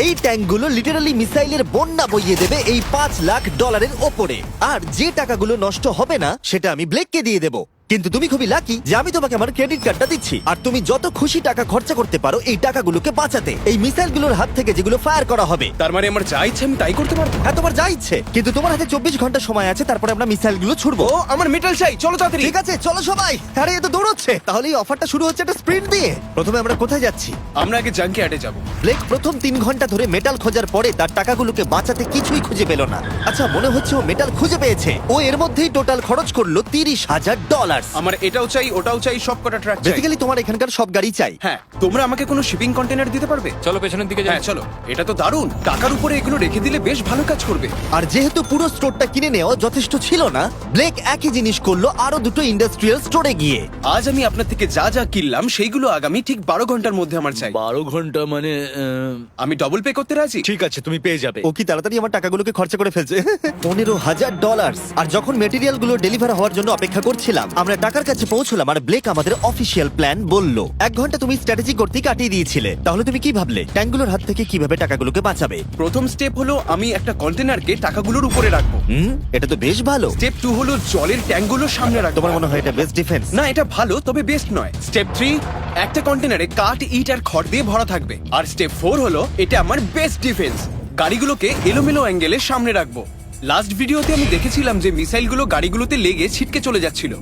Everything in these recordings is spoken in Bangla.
এই ট্যাঙ্কগুলো লিটারালি মিসাইলের বন্যা বইয়ে দেবে এই $5 লাখ ওপরে। আর যে টাকাগুলো নষ্ট হবে না সেটা আমি ব্লেককে দিয়ে দেবো। কিন্তু তুমি খুবই লাকি যে আমি তোমাকে আমার ক্রেডিট কার্ডটা দিচ্ছি, আর তুমি যত খুশি টাকা খরচা করতে পারো এই টাকাগুলোকে বাঁচাতে, এই মিসাইলগুলোর হাত থেকে যেগুলো ফায়ার করা হবে। তার মানে আমার যা ইচ্ছে আমি তাই করতে পারবো? হ্যাঁ, তোমার যা ইচ্ছে, কিন্তু তোমার হাতে 24 ঘন্টা সময় আছে, তারপরে আমরা মিসাইলগুলো ছুড়বো। ও আমার মেটাল চাই, চলো তাড়াতাড়ি। ঠিক আছে, চলো সবাই। আরে এ তো দৌড়চ্ছে। তাহলে এই অফারটা শুরু হচ্ছে একটা স্প্রিন্ট দিয়ে। প্রথমে আমরা কোথায় যাচ্ছি? আমরা আগে জাঙ্কি অ্যাডে যাবো। ব্লেক প্রথম 3 ঘন্টা ধরে মেটাল খোঁজার পরে তার টাকাগুলোকে বাঁচাতে কিছুই খুঁজে পেল না। আচ্ছা, মনে হচ্ছে ও মেটাল খুঁজে পেয়েছে। ও এর মধ্যেই টোটাল খরচ করলো $30,000। আমার এটাও চাই, ওটাও চাই, সব কটা ট্র্যাক চাই। বেসিক্যালি তোমার এখানকার সব গাড়ি চাই। হ্যাঁ, তোমরা আমাকে কোনো শিপিং কন্টেনার দিতে পারবে? চলো পেছনের দিকে যাই। হ্যাঁ চলো, এটা তো দারুণ। টাকার উপরে এগুলো রেখে দিলে বেশ ভালো কাজ করবে। আর যেহেতু পুরো স্টোরটা কিনে নেওয়া যথেষ্ট ছিল না, ব্লেক একই জিনিস করলো আরো দুটো ইন্ডাস্ট্রিয়াল স্টোরে গিয়ে। আজ আমি আপনার থেকে যা যা কিনলাম সেইগুলো আগামী ঠিক 12 ঘন্টার মধ্যে আমার চাই। 12 ঘন্টা মানে আমি ডবল পে করতে রাজি। ঠিক আছে, তুমি পেয়ে যাবে। ও কি তাড়াতাড়ি আমার টাকাগুলোকে খরচা করে ফেলছে। $15,000। আর যখন মেটেরিয়াল গুলো ডেলিভার হওয়ার জন্য অপেক্ষা করছিলাম, আমরা টাকার কাছে পৌঁছলাম আর ব্লেক আমাদের অফিসিয়াল প্ল্যান বলল। 1 ঘন্টা তুমি স্ট্র্যাটেজি করতে কাটিয়ে দিয়েছিলে, তাহলে তুমি কি ভাবলে ট্যাঙ্কগুলোর হাত থেকে কিভাবে টাকাগুলোকে বাঁচাবে? প্রথম স্টেপ হলো আমি একটা কন্টেনারকে টাকাগুলোর উপরে রাখবো। এটা তো বেশ ভালো। স্টেপ 2 হলো জলের ট্যাঙ্কগুলোর সামনে রাখবো। তোমার মনে হয় এটা বেস্ট ডিফেন্স? না, এটা ভালো তবে বেস্ট নয়। স্টেপ 3, একটা কন্টেনারে কাঠ, ইট আর খড় দিয়ে ভরা থাকবে। আর স্টেপ 4 হলো এটা আমার বেস্ট ডিফেন্স। গাড়িগুলোকে এলোমেলো অ্যাঙ্গেলে সামনে রাখবো। লাস্ট ভিডিওতে আমি দেখেছিলাম যে মিসাইলগুলো গাড়িগুলোতে লেগে ছিটকে চলে যাচ্ছিল।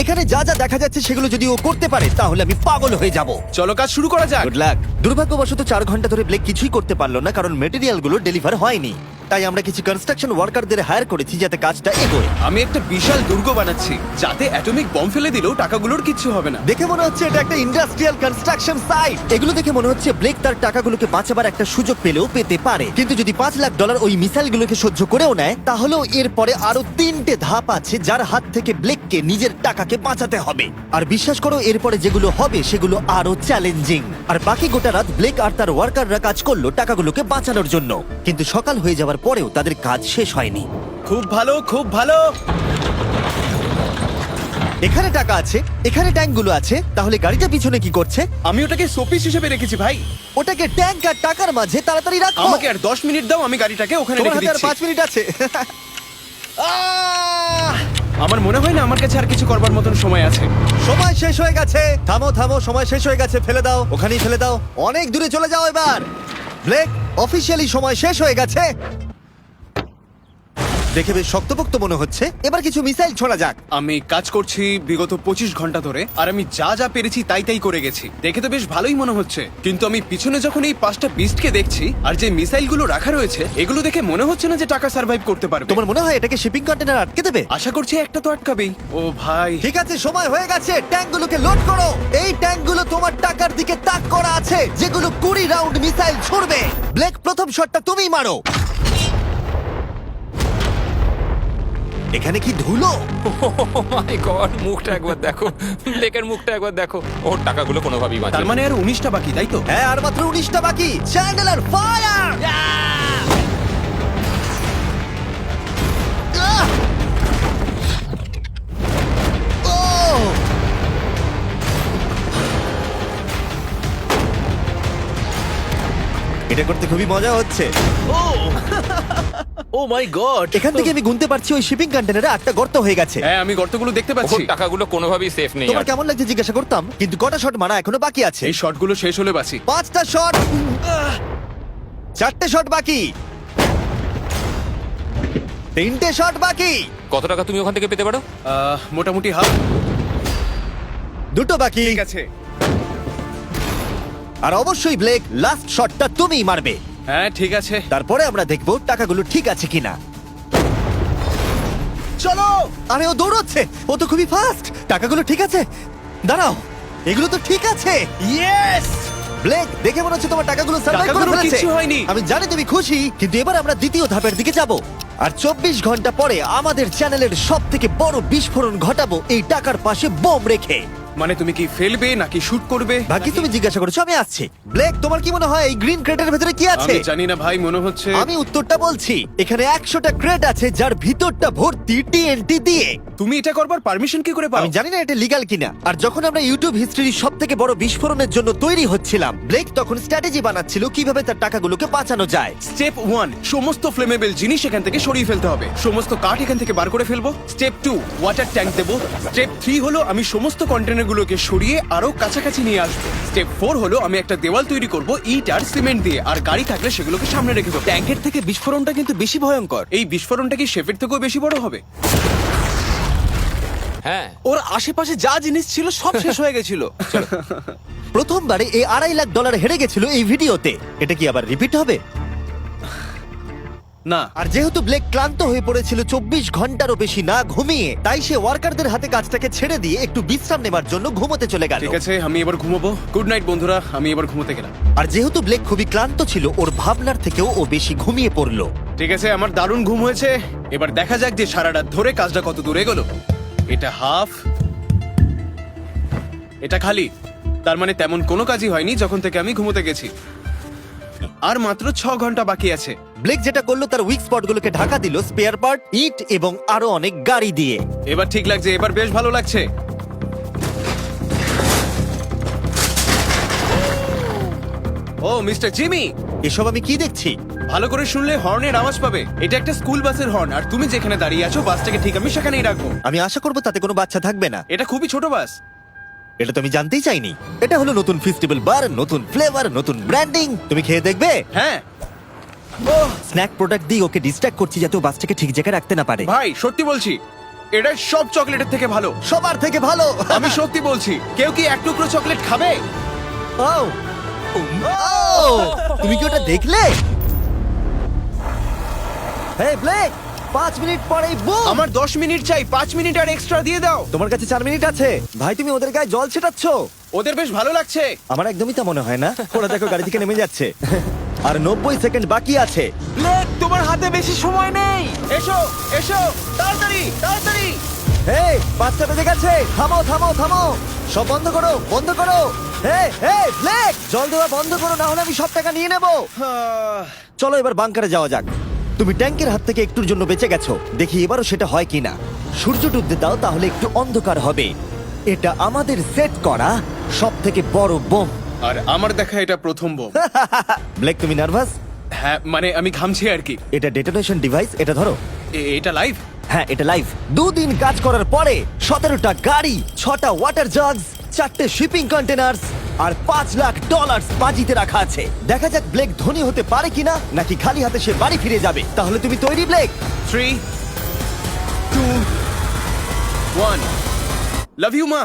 এখানে যা যা দেখা যাচ্ছে সেগুলো যদি ও করতে পারে তাহলে আমি পাগল হয়ে যাব। চলো কাজ শুরু করা যাক। Good luck. দুর্ভাগ্যবশত 4 ঘন্টা ধরে ব্লেক কিছুই করতে পারলো না, কারণ মেটেরিয়ালগুলো ডেলিভার হয়নি। তাই আমরা কিছু কনস্ট্রাকশন ওয়ার্কারদের হায়ার করেছি যাতে কাজটা এগোয়। আমি একটা বিশাল দুর্গ বানাচ্ছি যাতে অ্যাটমিক বম ফেলে দিলেও টাকাগুলোর কিচ্ছু হবে না। দেখে মনে হচ্ছে এটা একটা ইন্ডাস্ট্রিয়াল কনস্ট্রাকশন সাইট। এগুলো দেখে মনে হচ্ছে ব্লেক তার টাকাগুলোকে বাঁচাবার একটা সুযোগ পেলেও পেতে পারে, কিন্তু যদি $5 লাখ ওই মিসাইলগুলোকে সহ্য করেও নেয়, তাহলেও এরপরে আরো 3টে ধাপ আছে যার হাত থেকে ব্লেককে নিজের টাকাকে বাঁচাতে হবে। আর বিশ্বাস করো, এরপরে যেগুলো হবে সেগুলো আরো চ্যালেঞ্জিং। আর বাকি গোটা রাত ব্লেক আর তার ওয়ার্কাররা কাজ করলো টাকাগুলোকে বাঁচানোর জন্য, কিন্তু সকাল হয়ে যাওয়ার পরেও তাদের কাজ শেষ হয়নি। খুব ভালো, খুব ভালো। এখানে টাকা আছে, এখানে ট্যাঙ্কগুলো আছে, তাহলে গাড়িটা পিছনে কি করছে? আমি ওটাকে শোপিস হিসেবে রেখেছি ভাই। ওটাকে ট্যাঙ্ক আর টাকার মাঝে তাড়াতাড়ি রাখো। আমাকে আর 10 মিনিট দাও, আমি গাড়িটাকে ওখানে তোমার রেখে হাতে আর দিচ্ছি। 5 মিনিট আছে। আমার মনে হয় না আমার কাছে আর কিছু করবার মতন সময় আছে। সময় শেষ হয়ে গেছে। থামো থামো, সময় শেষ হয়ে গেছে। ফেলে দাও, ওখানেই ফেলে দাও। অনেক দূরে চলে যাও এবার। ব্লেক, অফিসিয়ালি সময় শেষ হয়ে গেছে। দেখে বেশ শক্তপোক্ত মনে হচ্ছে। এবার কিছু মিসাইল ছোড়া যাক। আমি কাজ করছি বিগত 25 ঘন্টা ধরে, আর আমি যা যা পেরেছি তাই তাই করে গেছি। দেখে তো বেশ ভালোই মনে হচ্ছে, কিন্তু আমি পিছনে যখন এই 5টা বিস্টকে দেখছি আর যে মিসাইলগুলো রাখা রয়েছে, এগুলো দেখে মনে হচ্ছে না যে টাকা সার্ভাইভ করতে পারবে। তোমার মনে হয় এটাকে শিপিং কন্টেনার আটকে দেবে? আশা করছি একটা তো আটকাবেই। ও ভাই, ঠিক আছে, সময় হয়ে গেছে। ট্যাঙ্কগুলোকে লোড করো। এই ট্যাঙ্কগুলো তোমার টাকার দিকে তাক করা আছে, যেগুলো 20 রাউন্ড মিসাইল ছুড়বে। ব্লেক, প্রথম শটটা তুমিই মারো। এখানে কি ধুলো! মাই গড, মুখটা একবার দেখো, ব্লেকের মুখটা একবার দেখো। ওর টাকাগুলো কোনোভাবেই বাঁচবে তার না। মানে আর 19টা বাকি, তাই তো? হ্যাঁ, আর মাত্র 19টা বাকি। Chandler, fire! এটা করতে খুবই মজা হচ্ছে। ও মাই গড! এখান থেকে আমি গুনতে পারছি ওই শিপিং কন্টেনারে 8টা গর্ত হয়ে গেছে। হ্যাঁ, আমি গর্তগুলো দেখতে ওর পাচ্ছি। টাকাগুলো কোনোভাবেই সেফ নেই। তোমার কেমন লাগছে জিজ্ঞাসা করতাম, কিন্তু কটা শট মারা এখনো বাকি আছে। এই শটগুলো শেষ হলে বাঁচি। 5টা শট, 4টে শট বাকি, 3টে শট বাকি, কত টাকা তুমি ওখান থেকে পেতে পারো? মোটামুটি হাফ। 2টো বাকি। ঠিক আছে। আর অবশ্যই ব্লেক, লাস্ট শটটা তুমিই মারবে। হ্যাঁ ঠিক আছে। তারপরে আমরা দেখব টাকাগুলো ঠিক আছে কিনা। চলো! আরে ও দৌড়চ্ছে, ও তো খুবই ফাস্ট। টাকাগুলো ঠিক আছে? দাঁড়াও, এগুলো তো ঠিক আছে। ইয়েস! ব্লেক, দেখে মনে হচ্ছে তোমার টাকাগুলো সার্ভাইভ করে টাকাগুলোর ফেলেছে। কিচ্ছু হয়নি। আমি জানি তুমি খুশি, কিন্তু এবার আমরা দ্বিতীয় ধাপের দিকে যাব। আর 24 ঘন্টা পরে আমাদের চ্যানেলের সবথেকে বড় বিস্ফোরণ ঘটাবো এই টাকার পাশে বোম রেখে। মানে তুমি কি ফেলবে নাকি শুট করবে? বাকি তুমি জিজ্ঞাসা করেছো, আমি আসছি। ব্লেক, তোমার কি মনে হয় এই গ্রিন ক্রেটের ভেতরে কি আছে? আমি জানি না ভাই, মনে হচ্ছে আমি উত্তরটা বলছি। এখানে 100টা ক্রেট আছে যার ভিতরটা ভর্তি টিএনটি দিয়ে। তুমি এটা করবার পারমিশন কি করে পাও? আমি জানি না এটা লিগ্যাল কিনা। আর যখন আমরা ইউটিউব হিস্ট্রির সবথেকে বড় বিস্ফোরণের জন্য তৈরি হচ্ছিলাম, ব্লেক তখন স্ট্র্যাটেজি বানাচ্ছিল কিভাবে তার টাকাগুলোকে বাঁচানো যায়। স্টেপ 1, সমস্ত ফ্লেমেবল জিনিস এখান থেকে সরিয়ে ফেলতে হবে, সমস্ত কাঠ এখান থেকে বার করে ফেলবো। স্টেপ 2, ওয়াটার ট্যাঙ্ক দেবো। স্টেপ 3 হলো আমি সমস্ত কন্টেনারগুলোকে সরিয়ে আরো কাছাকাছি নিয়ে আসবো। স্টেপ 4 হলো আমি একটা দেওয়াল তৈরি করব ইট আর সিমেন্ট দিয়ে, আর গাড়ি থাকলে সেগুলোকে সামনে রেখে দেবো। ট্যাঙ্কের থেকে বিস্ফোরণটা কিন্তু বেশি ভয়ঙ্কর। এই বিস্ফোরণটা কি শেফের থেকেও বেশি বড় হবে? হ্যাঁ, ওর আশেপাশে যা জিনিস ছিল সব শেষ হয়ে গেছিল। প্রথমবারে এই $2.5 লাখ হেরে গেছিল এই ভিডিওতে। এটা কি আবার রিপিট হবে? না, আর যেহেতু ব্লেক ক্লান্ত হয়ে পড়েছিল 24 ঘন্টারও বেশি না ঘুমিয়ে, তাই সে ওয়ার্কারদের হাতে কাজটাকে ছেড়ে দিয়ে একটু বিশ্রাম নেবার জন্য ঘুমোতে চলে গেল। ঠিক আছে, আমি এবার ঘুমোবো। গুড নাইট বন্ধুরা, আমি এবার ঘুমোতে গেলাম। আর যেহেতু ব্লেক খুবই ক্লান্ত ছিল, ওর ভাবনার থেকেও ও বেশি ঘুমিয়ে পড়লো। ঠিক আছে, আমার দারুণ ঘুম হয়েছে। এবার দেখা যাক যে সারা রাত ধরে কাজটা কত দূর এগোলো। এটা হাফ, এটা খালি। তার মানে তেমন কোনো কাজই হয়নি যখন থেকে আমি ঘুমোতে গেছি। আর মাত্র 6 ঘন্টা বাকি আছে। ব্লেক যেটা করলো তার উইক স্পটগুলোকে ঢাকা দিল স্পেয়ার পার্ট, ইট এবং আরো অনেক গাড়ি দিয়ে। এবার ঠিক লাগছে, এবার বেশ ভালো লাগছে। ও মিস্টার জিমি, এসব আমি কি দেখছি? ভালো করে শুনলে হর্নের আওয়াজ পাবে। এটা একটা স্কুল বাসের হর্ন, আর তুমি যেখানে দাঁড়িয়ে আছো বাসটাকে ঠিক আমি সেখানেই রাখবো। আমি আশা করবো তাতে কোনো বাচ্চা থাকবে না। এটা খুবই ছোট বাস। এটা তো আমি জানতেই চাইনি। এটা হলো নতুন ফেস্টিভ্যাল বার, নতুন ফ্লেভার, নতুন ব্র্যান্ডিং। তুমি খেয়ে দেখবে? হ্যাঁ স্ন্যাক প্রোডাক্ট দিয়ে ওকে ডিস্ট্র্যাক্ট করছি যাতে ও বাসটাকে ঠিক জায়গায় রাখতে না পারে। ভাই, সত্যি বলছি, এটা সব চকলেটের থেকে ভালো। সবার থেকে ভালো। আমি সত্যি বলছি। কেউ কি এক টুকরো চকলেট খাবে? ও ও, তুমি কি ওটা দেখলে? হেই ব্লেক, 5 মিনিট পরেই বুম। আমার 10 মিনিট চাই, 5 মিনিট আর এক্সট্রা দিয়ে দাও। তোমার কাছে 4 মিনিট আছে। ভাই, তুমি ওদের গায়ে জল ছেটাচ্ছ। ওদের বেশ ভালো লাগছে। আমার একদমই তা মনে হয় না। ওরা দেখো গাড়ি থেকে নেমে যাচ্ছে। আর 90 সেকেন্ড বাকি আছে। ব্লেক, তোমার হাতে বেশি সময় নেই। এসো এসো, তাড়াতাড়ি তাড়াতাড়ি। এই, 5টা বেজে গেছে। থামো থামো থামো, সব বন্ধ করো, বন্ধ করো। এই এই ব্লেক, জল দেওয়া বন্ধ করো, না হলে আমি সব টাকা নিয়ে নেব। চলো এবার বাংকারে যাওয়া যাক। তুমি ট্যাঙ্কের হাত থেকে একটুর জন্য বেঁচে গেছো। দেখি এবারও সেটা হয় কিনা। সূর্য ডুবতে দাও, তাহলে একটু অন্ধকার হবে। এটা আমাদের সেট করা সব থেকে বড় বোম। আর আমার দেখা এটা প্রথম বোম। ব্লেক, তুমি নার্ভাস? হ্যাঁ, মানে আমি ঘামছি আর কি। এটা ডেটোনেশন ডিভাইস, এটা ধরো। এটা লাইভ? হ্যাঁ, এটা লাইভ। 2 দিন কাজ করার পরে 17টা গাড়ি, 6টা ওয়াটার জাগস, 4টে শিপিং কন্টেনার্স আর $5 লাখ বাজিতে রাখা আছে। দেখা যাক ব্লেক ধনী হতে পারে কিনা, নাকি খালি হাতে সে বাড়ি ফিরে যাবে। তাহলে তুমি তৈরি ব্লেক? 3, 2, 1। লাভ ইউ মা।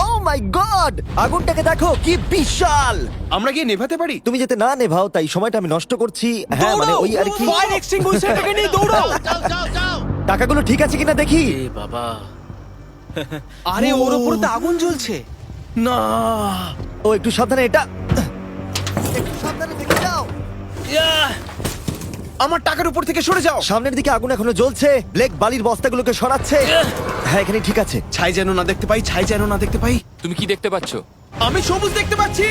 ও মাই গড, আগুনটাকে দেখো কি বিশাল। আমরা গিয়ে নেভাতে পারি? তুমি যেতে না নেভাও, তাই সময়টা আমি নষ্ট করছি। হ্যাঁ, মানে ওই আর কি। ফায়ার এক্সটিংগুইশারটাকে নিয়ে দৌড়াও। টাকাগুলো ঠিক আছে কিনা দেখি। এ বাবা, আরে ওর উপরে তো আগুন জ্বলছে। না, ও একটু সাবধানে, এটা একটু সাবধানে থেকে যাও। আমার টাকার উপর থেকে সরে যাও। সামনের দিকে আগুন এখনো জ্বলছে। ব্লেক বালির বস্তাগুলোকে সরাচ্ছে। হ্যাঁ, এখানে ঠিক আছে। ছাই যেন না দেখতে পাই, ছাই যেন না দেখতে পাই। তুমি কি দেখতে পাচ্ছো? আমি সবুজ দেখতে পাচ্ছি।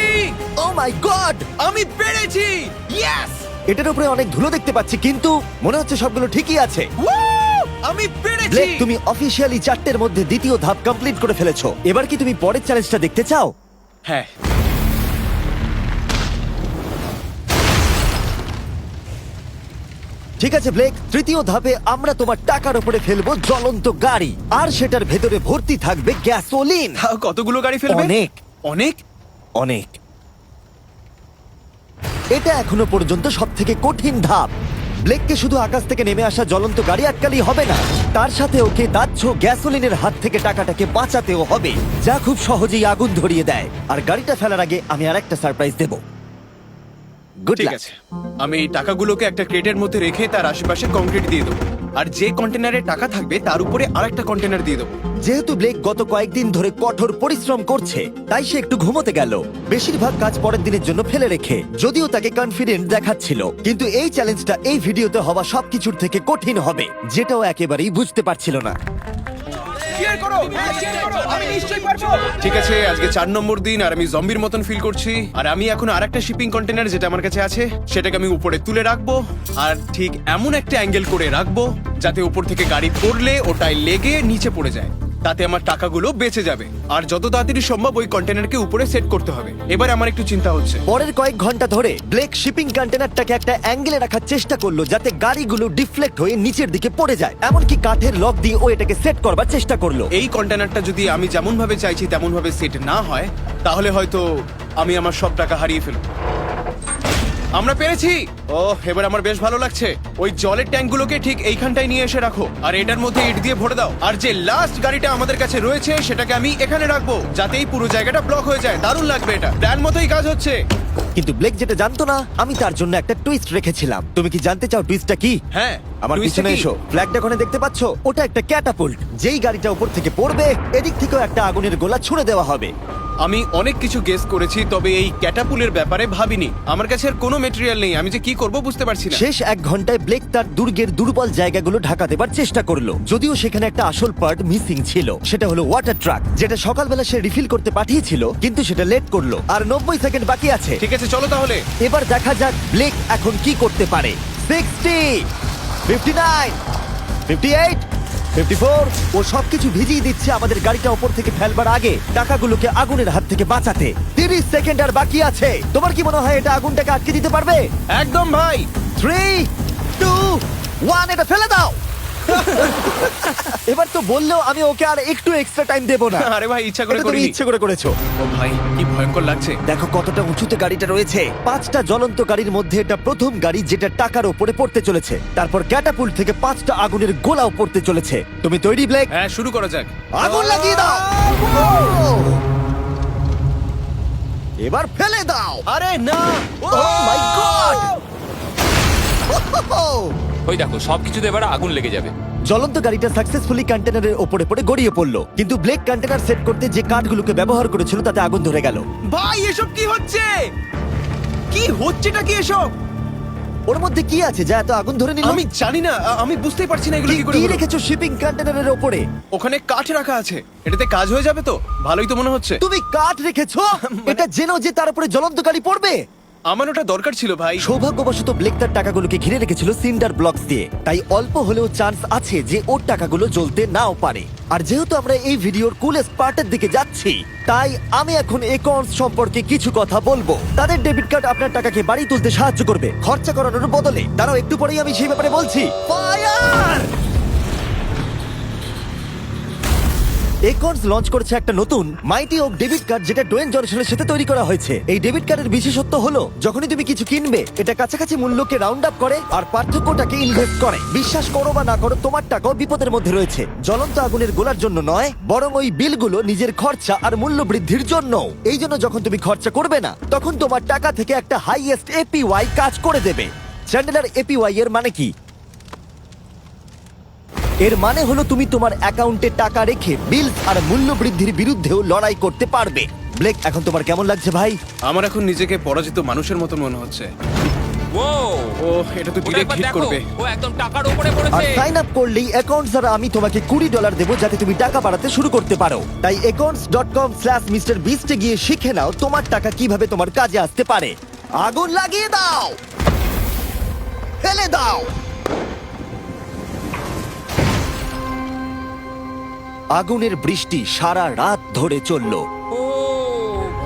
ও মাই গড, আমি পেরেছি। ইয়েস, এটার উপরে অনেক ধুলো দেখতে পাচ্ছি, কিন্তু মনে হচ্ছে সবগুলো ঠিকই আছে। আমি পেরেছি। ব্লেক, তুমি অফিসিয়ালি 4টের মধ্যে দ্বিতীয় ধাপ কমপ্লিট করে ফেলেছো। এবার কি তুমি পরের চ্যালেঞ্জটা দেখতে চাও? হ্যাঁ, ঠিক আছে ব্লেক, তৃতীয় ধাপে আমরা তোমার টাকার উপরে ফেলবো জ্বলন্ত গাড়ি, আর সেটার ভেতরে ভর্তি থাকবে গ্যাসোলিন। তাও কতগুলো গাড়ি ফেলবে? অনেক অনেক। অনেক। এটা এখনো পর্যন্ত সব থেকে কঠিন ধাপ। ব্লেককে শুধু আকাশ থেকে নেমে আসা জ্বলন্ত গাড়ি আটকালেই হবে না, তার সাথে ওকে দাহ্য গ্যাসোলিনের হাত থেকে টাকাটাকে বাঁচাতেও হবে, যা খুব সহজেই আগুন ধরিয়ে দেয়। আর গাড়িটা ফেলার আগে আমি আরেকটা সারপ্রাইজ দেব। গুড ঠিক লাক। আছে, আমি এই টাকাগুলোকে একটা ক্রেটের মধ্যে রেখে তার আশেপাশে কংক্রিট দিয়ে দেবো। আর যে কন্টেনারে টাকা থাকবে তার উপরে আরেকটা কন্টেনার দিয়ে দেবো। যেহেতু ব্লেক গত কয়েকদিন ধরে কঠোর পরিশ্রম করছে তাই সে একটু ঘুমোতে গেল, বেশিরভাগ কাজ পরের দিনের জন্য ফেলে রেখে। যদিও তাকে কনফিডেন্ট দেখাচ্ছিল, কিন্তু এই চ্যালেঞ্জটা এই ভিডিওতে হওয়া সবকিছুর থেকে কঠিন হবে, যেটাও একেবারেই বুঝতে পারছিল না। ঠিক আছে, আজকে 4 নম্বর দিন আর আমি জম্বির মতন ফিল করছি। আর আমি এখন আরেকটা শিপিং কন্টেনার যেটা আমার কাছে আছে সেটাকে আমি উপরে তুলে রাখবো, আর ঠিক এমন একটা অ্যাঙ্গেল করে রাখবো যাতে উপর থেকে গাড়ি পড়লে ওটাই লেগে নিচে পড়ে যায়, তাতে আমার টাকাগুলো বেঁচে যাবে। আর যত তাড়াতাড়ি সম্ভব ওই কন্টেনারকে উপরে সেট করতে হবে। এবার আমার একটু চিন্তা হচ্ছে। পরের কয়েক ঘন্টা ধরে ব্লেক শিপিং কন্টেনারটাকে একটা অ্যাঙ্গেলে রাখার চেষ্টা করলো যাতে গাড়িগুলো ডিফ্লেক্ট হয়ে নিচের দিকে পড়ে যায়। এমনকি কাঠের লক দিয়ে ও এটাকে সেট করবার চেষ্টা করলো। এই কন্টেনারটা যদি আমি যেমন ভাবে চাইছি তেমন ভাবে সেট না হয় তাহলে হয়তো আমি আমার সব টাকা হারিয়ে ফেলবো। আমরা পেরেছি। ও, এবার আমার বেশ ভালো লাগছে। ওই জলের ট্যাঙ্কগুলোকে ঠিক এইখানটায় নিয়ে এসে রাখো, আর এটার মধ্যে ইট দিয়ে ভরে দাও। আর যে লাস্ট গাড়িটা আমাদের কাছে রয়েছে সেটাকে আমি এখানে রাখবো যাতে এই পুরো জায়গাটা ব্লক হয়ে যায়। দারুণ লাগবে, এটা প্ল্যান মতোই কাজ হচ্ছে। কিন্তু ব্লেক যেটা জানতো না, আমি তার জন্য একটা টুইস্ট রেখেছিলাম। তুমি কি জানতে চাও টুইস্টটা কি? হ্যাঁ, আমার twist টা পিছনে কি? এসো। ফ্ল্যাগটা ওখানে দেখতে পাচ্ছ? ওটা একটা ক্যাটাপুল্ট। যেই গাড়িটা উপর থেকে পড়বে এদিক থেকেও একটা আগুনের গোলা ছুড়ে দেওয়া হবে। আমি অনেক কিছু গেস করেছি, তবে এই ক্যাটাপুলের ব্যাপারে ভাবিনি। আমার কাছে আর কোনো মেটেরিয়াল নেই, আমি যে কি করব বুঝতে পারছি না। শেষ 1 ঘন্টায় ব্লেক তার দুর্গের দুর্বল জায়গাগুলো ঢাকা দেবার চেষ্টা করলো, যদিও সেখানে একটা আসল পার্ট মিসিং ছিল। সেটা হলো ওয়াটার ট্রাক, যেটা সকালবেলা সে রিফিল করতে পাঠিয়েছিল, কিন্তু সেটা লেট করলো। আর 90 সেকেন্ড বাকি আছে। ঠিক আছে, চলো তাহলে। এবার দেখা যাক ব্লেক এখন কি করতে পারে। 60, 59, 58, 54। ও সবকিছু ভিজিয়ে দিচ্ছে আমাদের গাড়িটা ওপর থেকে ফেলবার আগে টাকাগুলোকে আগুনের হাত থেকে বাঁচাতে। 30 সেকেন্ড আর বাকি আছে। তোমার কি মনে হয় এটা আগুনটাকে আটকে দিতে পারবে? একদম ভাই। 3, 2, 1, এটা ফেলে দাও। এবার তো বললেও আমি ওকে আর একটু এক্সট্রা টাইম দেব না। আরে ভাই, ইচ্ছা করে এটা তুমি করিনি। ইচ্ছে করে করেছো। ও ভাই, কি ভয়ঙ্কর লাগছে। দেখো কতটা উঁচুতে গাড়িটা রয়েছে। 5টা জ্বলন্ত গাড়ির মধ্যে এটা প্রথম গাড়ি যেটা টাকার উপরে পড়তে চলেছে। তারপর ক্যাটাপুল্ট থেকে 5টা আগুনের গোলাও পড়তে চলেছে। তুমি তৈরি ব্লেক? হ্যাঁ, শুরু করা যাক। আগুন লাগিয়ে দাও। এবার ফেলে দাও। আরে না। ও মাই গড! ওই দেখো সবকিছুতে এবার আগুন লেগে যাবে। জ্বলন্ত গাড়িটা সাকসেসফুলি কন্টেনারের ওপরে পড়ে গড়িয়ে পড়লো, কিন্তু ব্লেক কন্টেনার সেট করতে যে কাঠগুলোকে ব্যবহার করেছিল তাতে আগুন ধরে গেল। ভাই, এসব কি হচ্ছে? কি হচ্ছেটা কি এসব? ওর মধ্যে কি আছে যা এত আগুন ধরে নিল? আমি জানি না, আমি বুঝতেই পারছি না এগুলো কি করে কি হলো। রেখেছো শিপিং কন্টেনারের ওপরে? ওখানে কাঠ রাখা আছে, এটাতে কাজ হয়ে যাবে তো? ভালোই তো মনে হচ্ছে। তুমি কাঠ রেখেছো? এটা জেনেও যে তার উপরে জ্বলন্ত গাড়ি পড়বে? আমার ওটা দরকার ছিল ভাই। সৌভাগ্যবশত ব্লেক তার টাকাগুলোকে ঘিরে রেখেছিল সিন্ডার ব্লকস দিয়ে, তাই অল্প হলেও চান্স আছে যে ওর টাকাগুলো জ্বলতে নাও পারে। আর যেহেতু আমরা এই ভিডিওর কুলেস্ট পার্টের দিকে যাচ্ছি, তাই আমি এখন একর্নস সম্পর্কে কিছু কথা বলবো। তাদের ডেবিট কার্ড আপনার টাকাকে বাড়ি তুলতে সাহায্য করবে খরচা করানোর বদলে। দাঁড়াও, একটু পরেই আমি সেই ব্যাপারে বলছি। ফায়ার! একর্নস লঞ্চ করেছে একটা নতুন মাইটি ওক ডেবিট কার্ড, যেটা ডোয়েন জনসনের সাথে তৈরি করা হয়েছে। এই ডেবিট কার্ডের বিশেষত্ব হলো যখনই তুমি কিছু কিনবে এটা কাছাকাছি মূল্যকে রাউন্ড আপ করে আর পার্থক্যটাকে ইনভেস্ট করে। বিশ্বাস করো বা না করো, তোমার টাকাও বিপদের মধ্যে রয়েছে। জ্বলন্ত আগুনের গোলার জন্য নয়, বরং ওই বিলগুলো নিজের খরচা আর মূল্য বৃদ্ধির জন্য। এই জন্য যখন তুমি খরচা করবে না, তখন তোমার টাকা থেকে একটা হাইয়েস্ট এপিওয়াই কাজ করে দেবে। চ্যান্ডেলার, এপিওয়াই এর মানে কি? এর মানে হলো তুমি তোমার অ্যাকাউন্টে টাকা রেখে বিলস আর মূল্য বৃদ্ধির বিরুদ্ধেও লড়াই করতে পারবে। ব্লেক, এখন তোমার কেমন লাগছে ভাই? আমার এখন নিজেকে পরাজিত মানুষের মতো মনে হচ্ছে। ও ও, এটা তো ডিরেক্ট হিট করবে। ও একদম টাকার উপরে আর পড়েছে। সাইন আপ করলেই অ্যাকাউন্টস দ্বারা আমি তোমাকে $20 দেবো যাতে তুমি টাকা বাড়াতে শুরু করতে পারো। তাই accounts.com/MrBeast এ গিয়ে শিখে নাও তোমার টাকা কিভাবে তোমার কাজে আসতে পারে। আগুন লাগিয়ে দাও, ফেলে দাও। আগুনের বৃষ্টি সারা রাত ধরে চলল, ও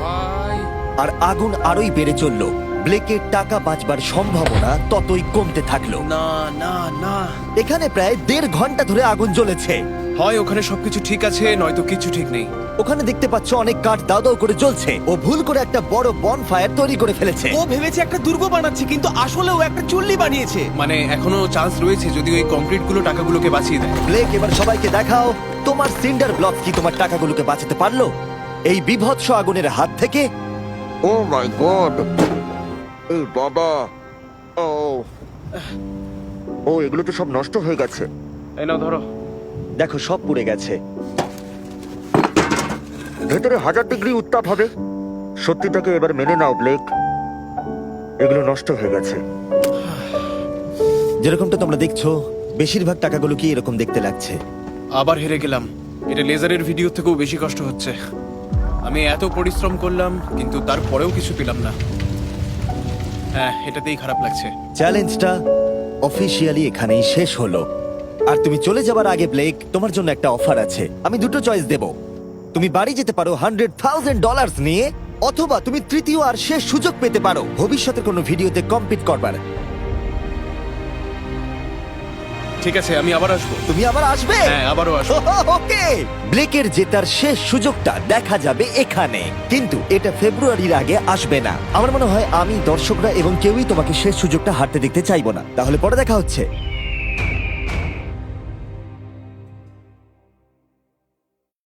ভাই, আর আগুন আরোই বেড়ে চলল। ব্লেকের টাকা বাঁচবার সম্ভাবনা ততই কমতে থাকলো। না না না, এখানে প্রায় 1.5 ঘন্টা ধরে আগুন জ্বলেছে। হয় ওখানে সবকিছু ঠিক আছে, নয়তো কিছু ঠিক নেই। ওখানে দেখতে পাচ্ছ অনেক কাঠ দাও দাও করে জ্বলছে। ও ভুল করে একটা বড় বনফায়ার তৈরি করে ফেলেছে। ও ভেবেছে একটা দুর্গ বানাচ্ছে, কিন্তু আসলে ও একটা চুল্লি বানিয়েছে। মানে এখনো চান্স রয়েছে যদি ওই কংক্রিট গুলো টাকাগুলোকে বাঁচিয়ে দেয়। ব্লেক, এবার সবাইকে দেখাও তোমার সিন্ডার ব্লক কি তোমার টাকাগুলোকে বাঁচাতে পারলো এই বিভৎস আগুনের হাত থেকে। ও মাই গড! এই বাবা! ও ও এগুলো তো সব নষ্ট হয়ে গেছে। এই নাও ধরো। দেখো সব পুড়ে গেছে। ভেতরে 1000 ডিগ্রি উত্তাপ হবে। সত্যিটাকে এবার মেনে নাও ব্লেক, এগুলো নষ্ট হয়ে গেছে। যেরকমটা তোমরা দেখছো বেশিরভাগ টাকাগুলো কি এরকম দেখতে লাগছে। আবার হেরে গেলাম। এটা লেজারের ভিডিও থেকেও বেশি কষ্ট হচ্ছে। আমি এত পরিশ্রম করলাম কিন্তু তারপরেও কিছু পেলাম না। হ্যাঁ, এটাতেই খারাপ লাগছে। চ্যালেঞ্জটা অফিসিয়ালি এখানেই শেষ হলো। আর তুমি চলে যাবার আগে ব্লেক, তোমার জন্য একটা অফার আছে। আমি দুটো চয়েস দেব। তুমি বাড়ি যেতে পারো $100,000 নিয়ে, অথবা তুমি তৃতীয় আর শেষ সুযোগ পেতে পারো ভবিষ্যতের কোনো ভিডিওতে কম্পিট করবার। ঠিক আছে, আমি আবার আসবো। তুমি আবার আসবে? হ্যাঁ, আবারও আসবো। ওকে, ব্লেকের জেতার শেষ সুযোগটা দেখা যাবে এখানে, কিন্তু এটা ফেব্রুয়ারির আগে আসবে না। আমার মনে হয় আমি, দর্শকরা এবং কেউই তোমাকে শেষ সুযোগটা হারতে দেখতে চাইবো না। তাহলে পরে দেখা হচ্ছে।